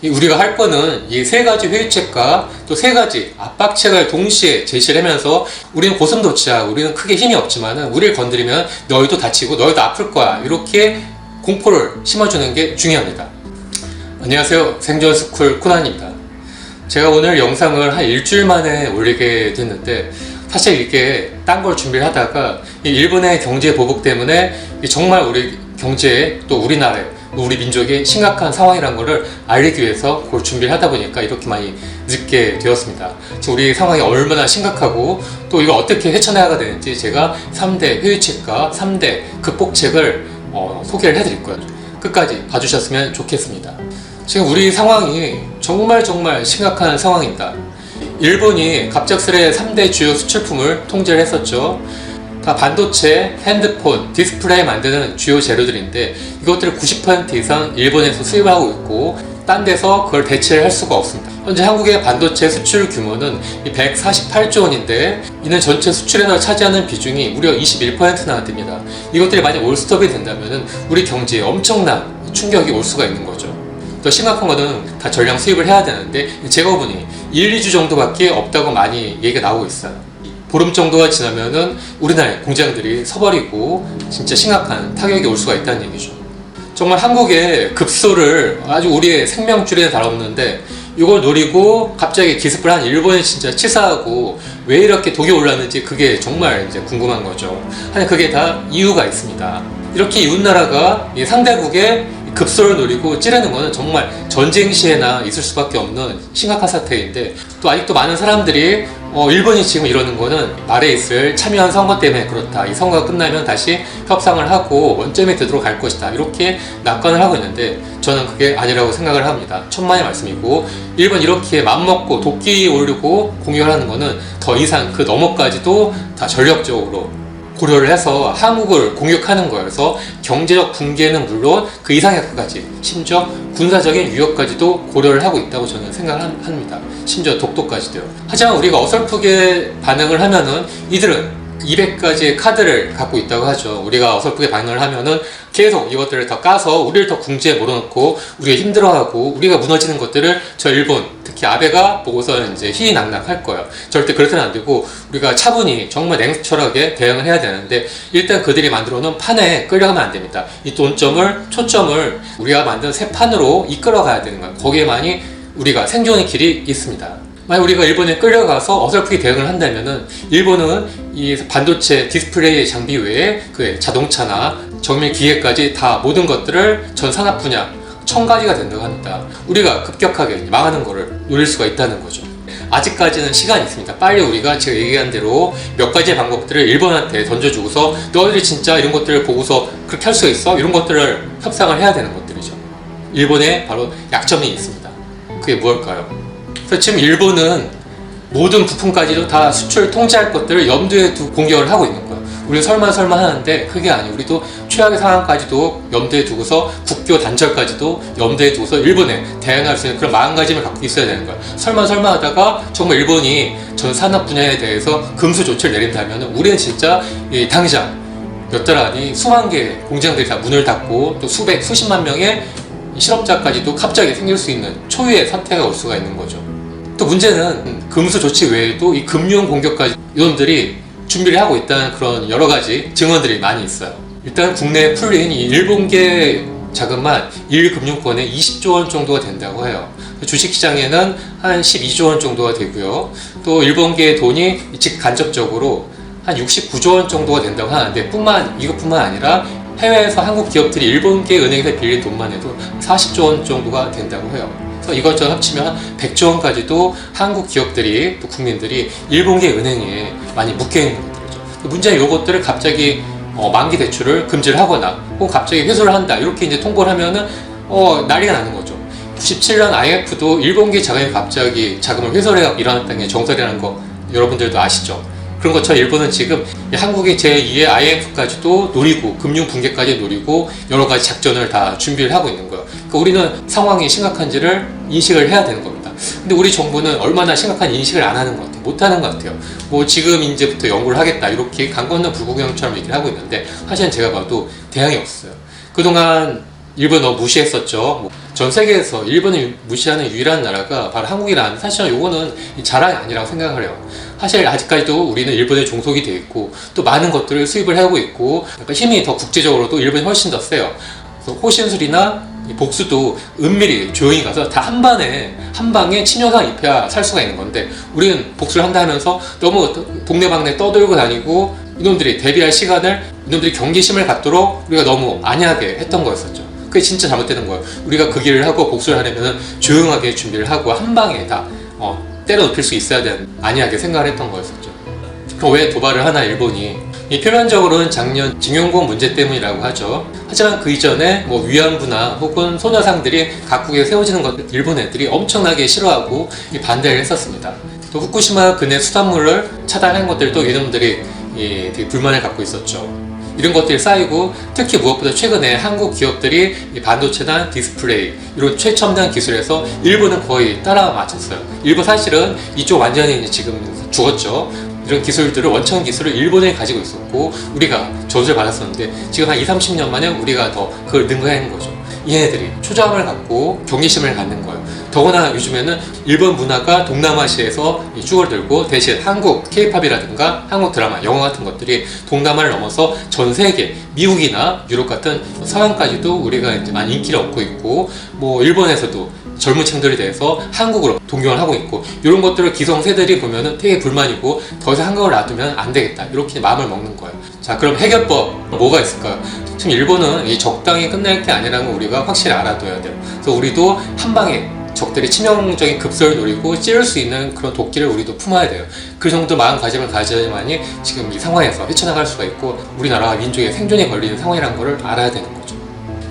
우리가 할 거는 이 세 가지 회유책과 또 세 가지 압박책을 동시에 제시를 하면서 우리는 고슴도치야, 우리는 크게 힘이 없지만은 우리를 건드리면 너희도 다치고 너희도 아플 거야, 이렇게 공포를 심어주는 게 중요합니다. 안녕하세요, 생존스쿨 코난입니다. 제가 오늘 영상을 한 일주일 만에 올리게 됐는데, 사실 이게 딴 걸 준비를 하다가 이 일본의 경제 보복 때문에 정말 우리 경제에 또 우리나라에 우리 민족의 심각한 상황이란 거를 알리기 위해서 그걸 준비를 하다 보니까 이렇게 많이 늦게 되었습니다. 지금 우리 상황이 얼마나 심각하고 또 이걸 어떻게 헤쳐나가야 되는지 제가 3대 회유책과 3대 극복책을 소개를 해드릴 거예요. 끝까지 봐주셨으면 좋겠습니다. 지금 우리 상황이 정말 심각한 상황입니다. 일본이 갑작스레 3대 주요 수출품을 통제를 했었죠. 다 반도체, 핸드폰, 디스플레이 만드는 주요 재료들인데 이것들을 90% 이상 일본에서 수입하고 있고 딴 데서 그걸 대체를 할 수가 없습니다. 현재 한국의 반도체 수출 규모는 148조 원인데 이는 전체 수출에서 차지하는 비중이 무려 21%나 됩니다. 이것들이 만약 올스톱이 된다면 우리 경제에 엄청난 충격이 올 수가 있는 거죠. 더 심각한 거는 다 전량 수입을 해야 되는데 재고 보니 1, 2주 정도밖에 없다고 많이 얘기가 나오고 있어요. 보름 정도가 지나면은 우리나라의 공장들이 서버리고 진짜 심각한 타격이 올 수가 있다는 얘기죠. 정말 한국의 급소를 아주 우리의 생명줄에 달아없는데 이걸 노리고 갑자기 기습을 한 일본이 진짜 치사하고 왜 이렇게 독이 올랐는지 그게 정말 이제 궁금한 거죠. 하여튼 그게 다 이유가 있습니다. 이렇게 이웃나라가 상대국의 급소를 노리고 찌르는 거는 정말 전쟁 시에나 있을 수밖에 없는 심각한 사태인데, 또 아직도 많은 사람들이 일본이 지금 이러는 거는 말에 있을 참여한 선거 때문에 그렇다, 이 선거가 끝나면 다시 협상을 하고 원점에 되도록 갈 것이다, 이렇게 낙관을 하고 있는데 저는 그게 아니라고 생각을 합니다. 천만의 말씀이고, 일본 이렇게 맘먹고 도끼 올리고 공격을 하는 거는 더 이상 그 너머까지도 다 전력적으로 고려를 해서 한국을 공격하는 거예요. 그래서 경제적 붕괴는 물론 그 이상의 것까지, 심지어 군사적인 위협까지도 고려를 하고 있다고 저는 생각을 합니다. 심지어 독도까지도요. 하지만 우리가 어설프게 반응을 하면은 이들은 200가지의 카드를 갖고 있다고 하죠. 우리가 어설프게 반응을 하면은 계속 이것들을 더 까서 우리를 더 궁지에 몰아넣고 우리가 힘들어하고 우리가 무너지는 것들을 저 일본, 특히 아베가 보고서 이제 희희낙낙할 거예요. 절대 그렇게는 안 되고 우리가 차분히 정말 냉철하게 대응을 해야 되는데, 일단 그들이 만들어 놓은 판에 끌려가면 안 됩니다. 이 초점을 우리가 만든 새 판으로 이끌어 가야 되는 거예요. 거기에만이 우리가 생존의 길이 있습니다. 만약 우리가 일본에 끌려가서 어설프게 대응을 한다면은 일본은 이 반도체 디스플레이 장비 외에 그 자동차나 정밀 기계까지 다 모든 것들을 전 산업 분야 1000가지가 된다고 합니다. 우리가 급격하게 망하는 거를 노릴 수가 있다는 거죠. 아직까지는 시간이 있습니다. 빨리 우리가 제가 얘기한 대로 몇 가지의 방법들을 일본한테 던져주고서 너희들이 진짜 이런 것들을 보고서 그렇게 할 수 있어? 이런 것들을 협상을 해야 되는 것들이죠. 일본에 바로 약점이 있습니다. 그게 무엇일까요? 그래서 지금 일본은 모든 부품까지도 다 수출 통제할 것들을 염두에 두고 공격을 하고 있는 거예요. 우리는 설마 하는데 그게 아니에요. 우리도 최악의 상황까지도 염두에 두고서 국교 단절까지도 염두에 두고서 일본에 대응할 수 있는 그런 마음가짐을 갖고 있어야 되는 거예요. 설마 하다가 정말 일본이 전 산업 분야에 대해서 금수 조치를 내린다면 우리는 진짜 당장 몇 달 안에 수만 개의 공장들이 다 문을 닫고 또 수십만 명의 실업자까지도 갑자기 생길 수 있는 초유의 사태가 올 수가 있는 거죠. 또 문제는 금수 조치 외에도 이 금융 공격까지 이놈들이 준비를 하고 있다는 그런 여러 가지 증언들이 많이 있어요. 일단 국내에 풀린 이 일본계 자금만 1금융권에 20조 원 정도가 된다고 해요. 주식시장에는 한 12조 원 정도가 되고요. 또 일본계의 돈이 간접적으로 한 69조 원 정도가 된다고 하는데 이것뿐만 아니라 해외에서 한국 기업들이 일본계 은행에서 빌린 돈만 해도 40조 원 정도가 된다고 해요. 그래서 이것저것 합치면 한 100조 원까지도 한국 기업들이 또 국민들이 일본계 은행에 많이 묶여 있는 것들이죠. 문제는 이것들을 갑자기 만기 대출을 금지를 하거나 혹은 갑자기 회수를 한다, 이렇게 이제 통보를 하면은 난리가 나는 거죠. 97년 IMF도 일본계 자금이 갑자기 자금을 회수를 해서 일어났다는 게 정설이라는 거 여러분들도 아시죠? 그런 것처럼 일본은 지금 한국의 제2의 IMF까지도 노리고 금융 붕괴까지 노리고 여러 가지 작전을 다 준비를 하고 있는 거예요. 그러니까 우리는 상황이 심각한지를 인식을 해야 되는 겁니다. 근데 우리 정부는 얼마나 심각한 인식을 안 하는 것 같아요. 못 하는 것 같아요. 뭐 지금 이제부터 연구를 하겠다, 이렇게 강 건너 불구경처럼 얘기를 하고 있는데 사실은 제가 봐도 대안이 없어요. 그동안 일본 너무 무시했었죠. 전 세계에서 일본을 무시하는 유일한 나라가 바로 한국이라는, 사실은 요거는 자랑이 아니라고 생각을 해요. 사실 아직까지도 우리는 일본에 종속이 되어 있고 또 많은 것들을 수입을 하고 있고 약간 힘이 더 국제적으로도 일본이 훨씬 더 세요. 그래서 호신술이나 복수도 은밀히 조용히 가서 다 한 방에 침효상 입혀야 살 수가 있는 건데, 우리는 복수를 한다 하면서 너무 동네방네 떠들고 다니고 이놈들이 대비할 시간을, 이놈들이 경계심을 갖도록 우리가 너무 안이하게 했던 거였었죠. 그게 진짜 잘못되는 거예요. 우리가 그 길을 하고 복수를 하려면 조용하게 준비를 하고 한 방에 다 때려 눕힐 수 있어야 되는, 안이하게 생각을 했던 거였었죠. 그럼 왜 도발을 하나 일본이? 이 표면적으로는 작년 징용공 문제 때문이라고 하죠. 하지만 그 이전에 뭐 위안부나 혹은 소녀상들이 각국에 세워지는 것, 일본 애들이 엄청나게 싫어하고 반대를 했었습니다. 또 후쿠시마 근해 수산물을 차단한 것들도 이놈들이 되게 불만을 갖고 있었죠. 이런 것들이 쌓이고, 특히 무엇보다 최근에 한국 기업들이 반도체나 디스플레이 이런 최첨단 기술에서 일본은 거의 따라 맞췄어요. 일본 사실은 이쪽 완전히 지금 죽었죠. 이런 기술들을, 원천 기술을 일본에 가지고 있었고 우리가 저주를 받았었는데, 지금 한 20-30년 만에 우리가 더 그걸 능가하는 거죠. 얘네들이 초조함을 갖고 경계심을 갖는 거예요. 더구나 요즘에는 일본 문화가 동남아시아에서 쭈글들고, 대신 한국 K-팝이라든가 한국 드라마, 영화 같은 것들이 동남아를 넘어서 전 세계, 미국이나 유럽 같은 서양까지도 우리가 이제 많이 인기를 얻고 있고, 뭐 일본에서도 젊은 층들에 대해서 한국으로 동경을 하고 있고, 이런 것들을 기성세대들이 보면은 되게 불만이고, 더 이상 한국을 놔두면 안 되겠다, 이렇게 마음을 먹는 거예요. 자, 그럼 해결법 뭐가 있을까요? 지금 일본은 이 적당히 끝날 게 아니라는 걸 우리가 확실히 알아둬야 돼요. 그래서 우리도 한 방에 적들이 치명적인 급소를 노리고 찌를 수 있는 그런 도끼를 우리도 품어야 돼요. 그 정도 마음가짐을 가져야만이 지금 이 상황에서 헤쳐나갈 수가 있고, 우리나라와 민족의 생존에 걸리는 상황이라는 걸 알아야 되는 거죠.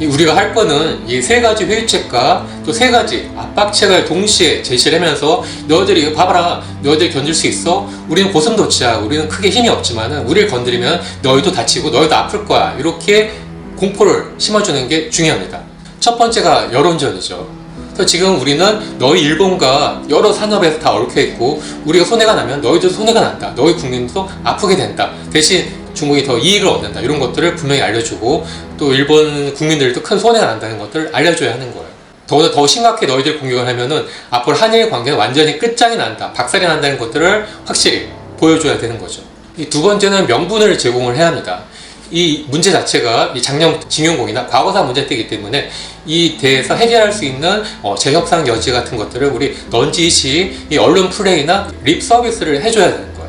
우리가 할 거는 이 세 가지 회유책과 또 세 가지 압박책을 동시에 제시를 하면서, 너희들이 이거 봐봐라, 너희들 견딜 수 있어? 우리는 고슴도치야, 우리는 크게 힘이 없지만은 우리를 건드리면 너희도 다치고 너희도 아플 거야, 이렇게 공포를 심어주는 게 중요합니다. 첫 번째가 여론전이죠. 그래서 지금 우리는 너희 일본과 여러 산업에서 다 얽혀 있고, 우리가 손해가 나면 너희도 손해가 난다, 너희 국민도 아프게 된다, 대신 중국이 더 이익을 얻는다, 이런 것들을 분명히 알려주고, 또 일본 국민들도 큰 손해가 난다는 것들을 알려줘야 하는 거예요. 더구나 더 심각하게 너희들 공격을 하면은 앞으로 한일 관계는 완전히 끝장이 난다, 박살이 난다는 것들을 확실히 보여줘야 되는 거죠. 이 두 번째는 명분을 제공을 해야 합니다. 이 문제 자체가 이 작년 징용공이나 과거사 문제이기 때문에 이 대해서 해결할 수 있는 재협상 여지 같은 것들을 우리 넌지시 이 언론 플레이나 립 서비스를 해줘야 되는 거예요.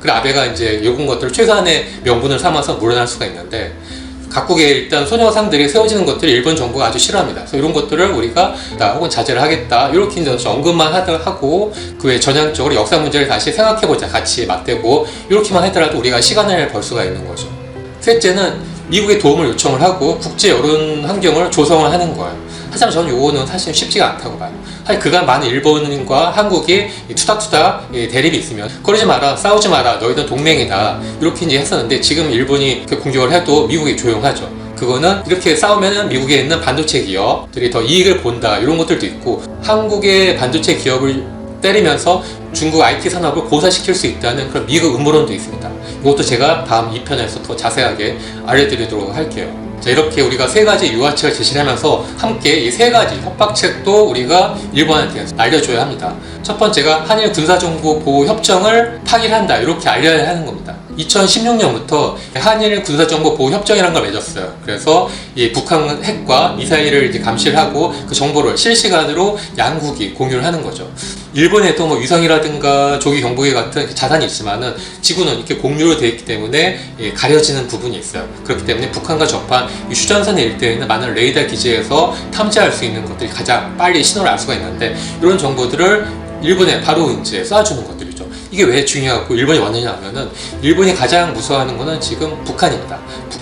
그래 아베가 이제 요런 것들을 최소한의 명분을 삼아서 물러날 수가 있는데, 각국의 일단 소녀상들이 세워지는 것들을 일본 정부가 아주 싫어합니다. 그래서 이런 것들을 우리가 혹은 자제를 하겠다, 이렇게 이제 언급만 하고, 그 외에 전향적으로 역사 문제를 다시 생각해보자, 같이 맞대고, 이렇게만 하더라도 우리가 시간을 벌 수가 있는 거죠. 셋째는 미국의 도움을 요청을 하고 국제 여론 환경을 조성을 하는 거예요. 하지만 저는 요거는 사실 쉽지가 않다고 봐요. 사실 그간 많은 일본과 한국이 투닥투닥 대립이 있으면, 그러지 마라, 싸우지 마라, 너희는 동맹이다, 이렇게 이제 했었는데, 지금 일본이 공격을 해도 미국이 조용하죠. 그거는 이렇게 싸우면 미국에 있는 반도체 기업들이 더 이익을 본다, 이런 것들도 있고, 한국의 반도체 기업을 때리면서 중국 IT 산업을 고사시킬 수 있다는 그런 미국 음모론도 있습니다. 이것도 제가 다음 2편에서 더 자세하게 알려드리도록 할게요. 자, 이렇게 우리가 세 가지 유화책을 제시를 하면서 함께 이 세 가지 협박책도 우리가 일본한테 알려줘야 합니다. 첫 번째가 한일 군사정보보호협정을 파기한다, 이렇게 알려야 하는 겁니다. 2016년부터 한일 군사정보보호협정이라는 걸 맺었어요. 그래서 이 북한 핵과 미사일을 이제 감시를 하고 그 정보를 실시간으로 양국이 공유를 하는 거죠. 일본에도 뭐 위성이라든가 조기 경보기 같은 자산이 있지만은 지구는 이렇게 공유로 되어 있기 때문에 가려지는 부분이 있어요. 그렇기 때문에 북한과 접한 이 휴전선 일대에는 많은 레이더 기지에서 탐지할 수 있는 것들이 가장 빨리 신호를 알 수가 있는데, 이런 정보들을 일본에 바로 이제 쏴주는 것들이죠. 이게 왜 중요하고 일본이 왔느냐 하면은, 일본이 가장 무서워하는 거는 지금 북한입니다.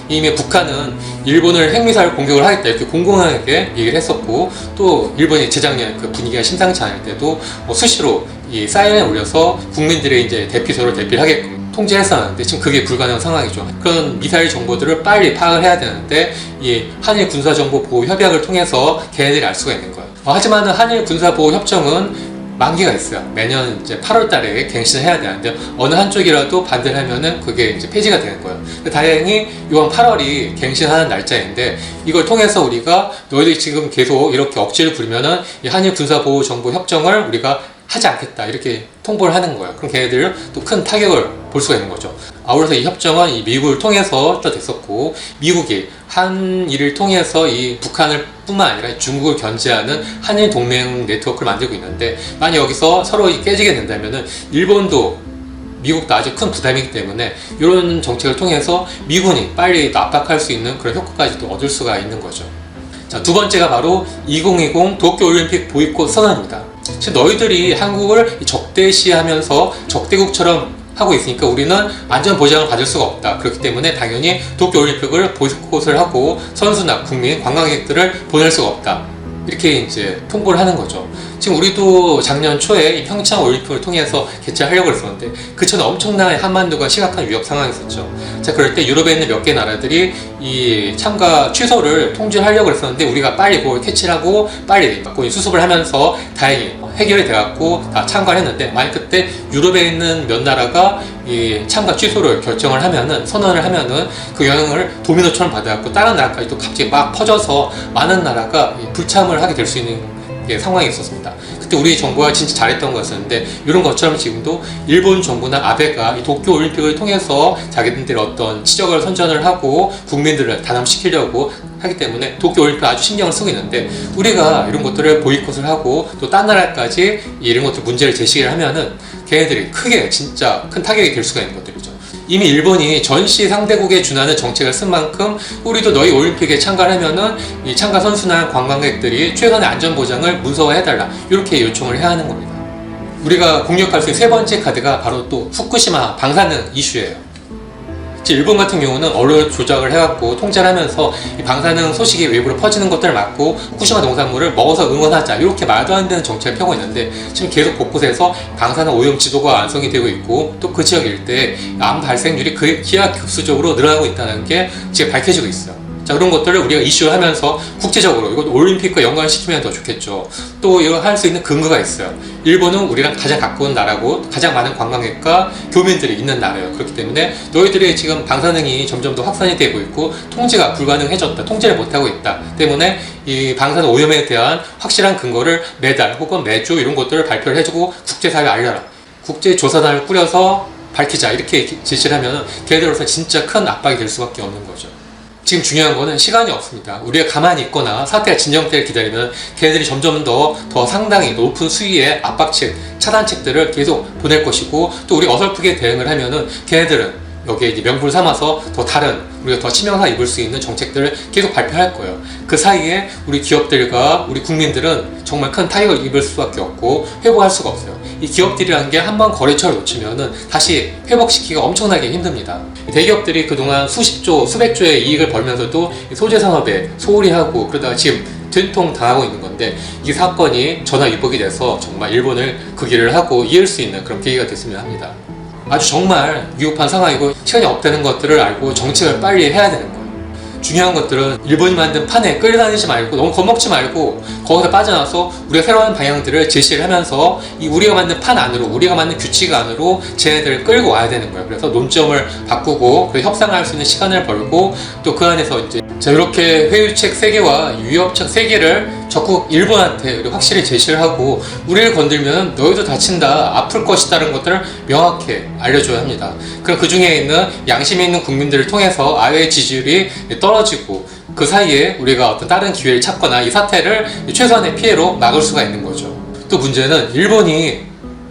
이미 북한은 일본을 핵미사일 공격을 하겠다, 이렇게 공공하게 얘기를 했었고, 또 일본이 재작년 그 분위기가 심상치 않을 때도 수시로 이 사인을 올려서 국민들의 이제 대피소를 대피를 하게끔 통제했었는데, 지금 그게 불가능한 상황이죠. 그런 미사일 정보들을 빨리 파악을 해야 되는데, 이 한일 군사정보보호 협약을 통해서 걔네들이 알 수가 있는 거예요. 하지만 한일 군사보호 협정은 만기가 있어요. 매년 이제 8월 달에 갱신을 해야 되는데 어느 한쪽이라도 반대를 하면은 그게 이제 폐지가 되는 거예요. 다행히 이번 8월이 갱신하는 날짜인데 이걸 통해서 우리가 너희들이 지금 계속 이렇게 억지를 부리면은 이 한일 군사보호정보협정을 우리가 하지 않겠다 이렇게 통보를 하는 거예요. 그럼 걔네들 또 큰 타격을 볼 수가 있는 거죠. 아울러서 이 협정은 이 미국을 통해서 됐었고 미국이 한일을 통해서 이 북한을 뿐만 아니라 중국을 견제하는 한일 동맹 네트워크를 만들고 있는데 만약 여기서 서로 깨지게 된다면은 일본도 미국도 아주 큰 부담이기 때문에 이런 정책을 통해서 미군이 빨리 압박할 수 있는 그런 효과까지도 얻을 수가 있는 거죠. 자, 두 번째가 바로 2020 도쿄올림픽 보이콧 선언입니다. 지금 너희들이 한국을 적대시하면서 적대국처럼 하고 있으니까 우리는 안전 보장을 받을 수가 없다. 그렇기 때문에 당연히 도쿄올림픽을 보이콧을 하고 선수나 국민, 관광객들을 보낼 수가 없다. 이렇게 이제 통보를 하는 거죠. 지금 우리도 작년 초에 이 평창 올림픽을 통해서 개최하려고 했었는데 그 전에 엄청난 한반도가 심각한 위협 상황이 있었죠. 자, 그럴 때 유럽에 있는 몇 개 나라들이 이 참가 취소를 통지하려고 했었는데 우리가 빨리 그걸 캐치를 하고 빨리 수습을 하면서 다행히 해결이 돼갖고 다 참가를 했는데 만약 그때 유럽에 있는 몇 나라가 이 참가 취소를 결정을 하면은 선언을 하면은 그 영향을 도미노처럼 받아갖고 다른 나라까지 또 갑자기 막 퍼져서 많은 나라가 불참을 하게 될 수 있는 상황이 있었습니다. 그때 우리 정부가 진짜 잘했던 것이었는데 이런 것처럼 지금도 일본 정부나 아베가 이 도쿄 올림픽을 통해서 자기들의 어떤 지적을 선전을 하고 국민들을 단합시키려고 하기 때문에 도쿄 올림픽 아주 신경을 쓰고 있는데 우리가 이런 것들을 보이콧을 하고 또 딴 나라까지 이런 것들 문제를 제시를 하면은 걔네들이 크게 진짜 큰 타격이 될 수가 있는 것들이죠. 이미 일본이 전시 상대국에 준하는 정책을 쓴 만큼 우리도 너희 올림픽에 참가를 하면은 이 참가 선수나 관광객들이 최선의 안전 보장을 문서화해달라 이렇게 요청을 해야 하는 겁니다. 우리가 공략할 수 있는 세 번째 카드가 바로 또 후쿠시마 방사능 이슈예요. 일본 같은 경우는 언론 조작을 해갖고 통제를 하면서 이 방사능 소식이 외부로 퍼지는 것들을 막고 후쿠시마 농산물을 먹어서 응원하자 이렇게 말도 안 되는 정책을 펴고 있는데 지금 계속 곳곳에서 방사능 오염 지도가 완성이 되고 있고 또 그 지역 일대에 암 발생률이 기하급수적으로 늘어나고 있다는 게 지금 밝혀지고 있어요. 자, 그런 것들을 우리가 이슈하면서 국제적으로 이것 올림픽과 연관시키면 더 좋겠죠. 또 이거 할 수 있는 근거가 있어요. 일본은 우리랑 가장 가까운 나라고 가장 많은 관광객과 교민들이 있는 나라예요. 그렇기 때문에 너희들이 지금 방사능이 점점 더 확산이 되고 있고 통제가 불가능해졌다. 통제를 못하고 있다. 때문에 이 방사능 오염에 대한 확실한 근거를 매달 혹은 매주 이런 것들을 발표를 해주고 국제사회에 알려라. 국제조사단을 꾸려서 밝히자. 이렇게 지시를 하면 걔네들로서 진짜 큰 압박이 될 수밖에 없는 거죠. 지금 중요한 거는 시간이 없습니다. 우리가 가만히 있거나 사태가 진정될 기다리면 걔네들이 점점 더 상당히 높은 수위의 압박책, 차단책들을 계속 보낼 것이고 또 우리가 어설프게 대응을 하면은 걔네들은 여기에 이제 명분을 삼아서 더 다른 우리가 더 치명상 입을 수 있는 정책들을 계속 발표할 거예요. 그 사이에 우리 기업들과 우리 국민들은 정말 큰 타격을 입을 수밖에 없고 회복할 수가 없어요. 이 기업들이라는 게 한번 거래처를 놓치면은 다시 회복시키기가 엄청나게 힘듭니다. 대기업들이 그동안 수십조, 수백조의 이익을 벌면서도 소재 산업에 소홀히 하고 그러다가 지금 된통 당하고 있는 건데 이 사건이 전화위복이 돼서 정말 일본을 그 길을 하고 이을 수 있는 그런 계기가 됐으면 합니다. 아주 정말 위급한 상황이고 시간이 없다는 것들을 알고 정책을 빨리 해야 되는 거예요. 중요한 것들은 일본이 만든 판에 끌려다니지 말고 너무 겁먹지 말고 거기서 빠져나와서 우리가 새로운 방향들을 제시를 하면서 이 우리가 만든 판 안으로 우리가 만든 규칙 안으로 쟤네들을 끌고 와야 되는 거예요. 그래서 논점을 바꾸고 협상할 수 있는 시간을 벌고 또 그 안에서 이제 자, 이렇게 회유책 3개와 위협책 3개를 적극 일본한테 확실히 제시를 하고 우리를 건들면 너희도 다친다, 아플 것이다라는 것들을 명확히 알려줘야 합니다. 그럼 그 중에 있는 양심이 있는 국민들을 통해서 아베의 지지율이 떨어지고 그 사이에 우리가 어떤 다른 기회를 찾거나 이 사태를 최소한의 피해로 막을 수가 있는 거죠. 또 문제는 일본이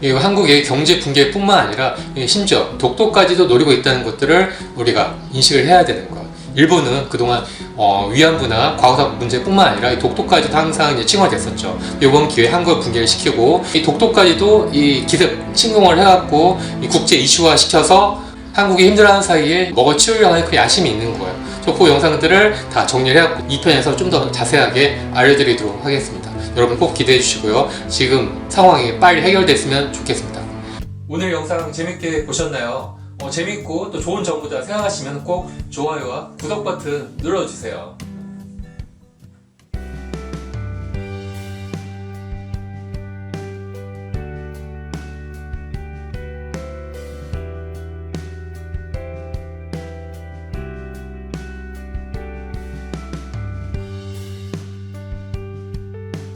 한국의 경제 붕괴뿐만 아니라 심지어 독도까지도 노리고 있다는 것들을 우리가 인식을 해야 되는 거예요. 일본은 그동안 위안부나 과거사 문제뿐만 아니라 이 독도까지도 항상 이제 칭호가 됐었죠. 이번 기회에 한국을 붕괴를 시키고 이 독도까지도 이 기습 침공을 해갖고 이 국제 이슈화 시켜서 한국이 힘들어하는 사이에 먹어치우려고 하는 그 야심이 있는 거예요. 그 영상들을 다 정리를 해갖고 2편에서 좀 더 자세하게 알려드리도록 하겠습니다. 여러분 꼭 기대해 주시고요. 지금 상황이 빨리 해결됐으면 좋겠습니다. 오늘 영상 재밌게 보셨나요? 재밌고 또 좋은 정보다 생각하시면 꼭 좋아요와 구독 버튼 눌러주세요.